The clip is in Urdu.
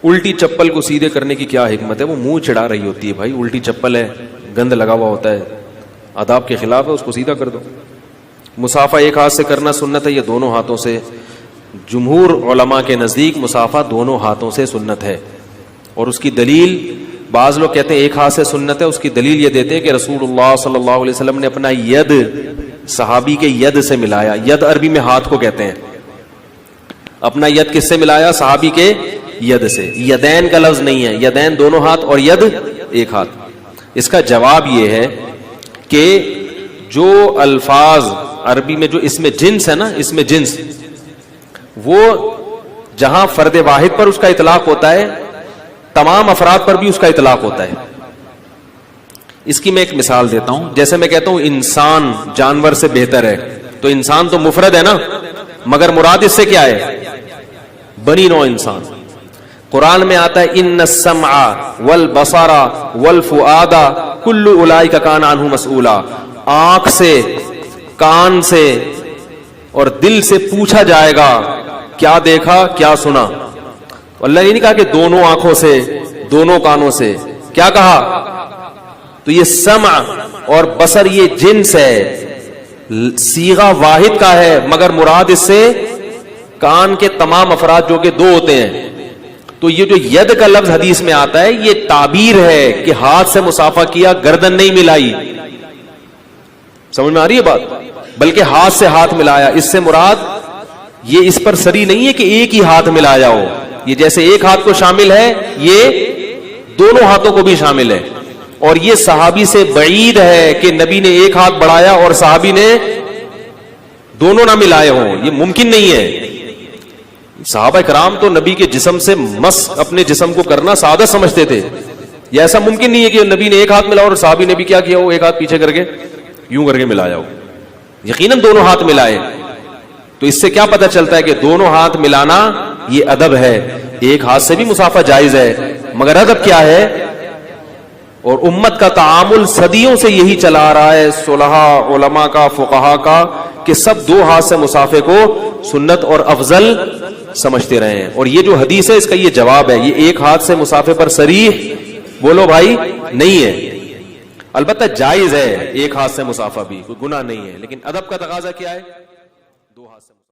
الٹی چپل کو سیدھے کرنے کی کیا حکمت ہے؟ وہ منہ چڑھا رہی ہوتی ہے، بھائی الٹی چپل ہے، گند لگا ہوا ہوتا ہے، آداب کے خلاف ہے، اس کو سیدھا کر دو۔ مصافہ ایک ہاتھ سے کرنا سنت ہے یا دونوں ہاتھوں سے؟ جمہور علماء کے نزدیک مصافہ دونوں ہاتھوں سے سنت ہے، اور اس کی دلیل بعض لوگ کہتے ہیں ایک ہاتھ سے سنت ہے، اس کی دلیل یہ دیتے ہیں کہ رسول اللہ صلی اللہ علیہ وسلم نے اپنا ید صحابی کے ید سے ملایا۔ ید عربی میں ہاتھ کو کہتے ہیں، اپنا ید کس سے ملایا؟ صحابی کے ید سے۔ یدین کا لفظ نہیں ہے، یدین دونوں ہاتھ اور ید ایک ہاتھ۔ اس کا جواب یہ ہے کہ جو الفاظ عربی میں جو اس میں جنس ہے نا، اس میں جنس، وہ جہاں فرد واحد پر اس کا اطلاق ہوتا ہے، تمام افراد پر بھی اس کا اطلاق ہوتا ہے۔ اس کی میں ایک مثال دیتا ہوں، جیسے میں کہتا ہوں انسان جانور سے بہتر ہے، تو انسان تو مفرد ہے نا، مگر مراد اس سے کیا ہے؟ بنی نوع انسان۔ قرآن میں آتا ہے ان السمع والبصر والفؤاد کل اولئک کان عنہ مسئولا، آنکھ سے، کان سے اور دل سے پوچھا جائے گا کیا دیکھا کیا سنا۔ اللہ نے نہیں کہا کہ دونوں آنکھوں سے، دونوں کانوں سے، کیا کہا؟ تو یہ سمع اور بصر یہ جنس ہے، صیغہ واحد کا ہے، مگر مراد اس سے کان کے تمام افراد جو کہ دو ہوتے ہیں۔ تو یہ جو ید کا لفظ حدیث میں آتا ہے یہ تعبیر ہے کہ ہاتھ سے مصافحہ کیا، گردن نہیں ملائی۔ سمجھ میں آ رہی ہے بات؟ بلکہ ہاتھ سے ہاتھ ملایا، اس سے مراد یہ اس پر سری نہیں ہے کہ ایک ہی ہاتھ ملایا ہو، یہ جیسے ایک ہاتھ کو شامل ہے یہ دونوں ہاتھوں کو بھی شامل ہے، اور یہ صحابی سے بعید ہے کہ نبی نے ایک ہاتھ بڑھایا اور صحابی نے دونوں نہ ملائے ہوں، یہ ممکن نہیں ہے۔ صحابہ کرام تو نبی کے جسم سے مس اپنے جسم کو کرنا سعادت سمجھتے تھے، یہ ایسا ممکن نہیں ہے کہ نبی نے ایک ہاتھ ملایا اور صحابی نے بھی کیا کیا ہو، ایک ہاتھ پیچھے کر کے یوں کر کے ملایا ہو، یقیناً دونوں ہاتھ ملائے۔ تو اس سے کیا پتہ چلتا ہے کہ دونوں ہاتھ ملانا یہ ادب ہے، ایک ہاتھ سے بھی مصافحہ جائز ہے، مگر ادب کیا ہے؟ اور امت کا تعامل صدیوں سے یہی چلا آ رہا ہے، صلحاء علماء کا، فقہاء کا، کہ سب دو ہاتھ سے مصافحے کو سنت اور افضل سمجھتے رہے ہیں۔ اور یہ جو حدیث ہے اس کا یہ جواب ہے، یہ ایک ہاتھ سے مصافحے پر صریح بولو بھائی نہیں ہے، البتہ جائز ہے ایک ہاتھ سے مصافحہ بھی، کوئی گناہ نہیں ہے، لیکن ادب کا تقاضا کیا ہے؟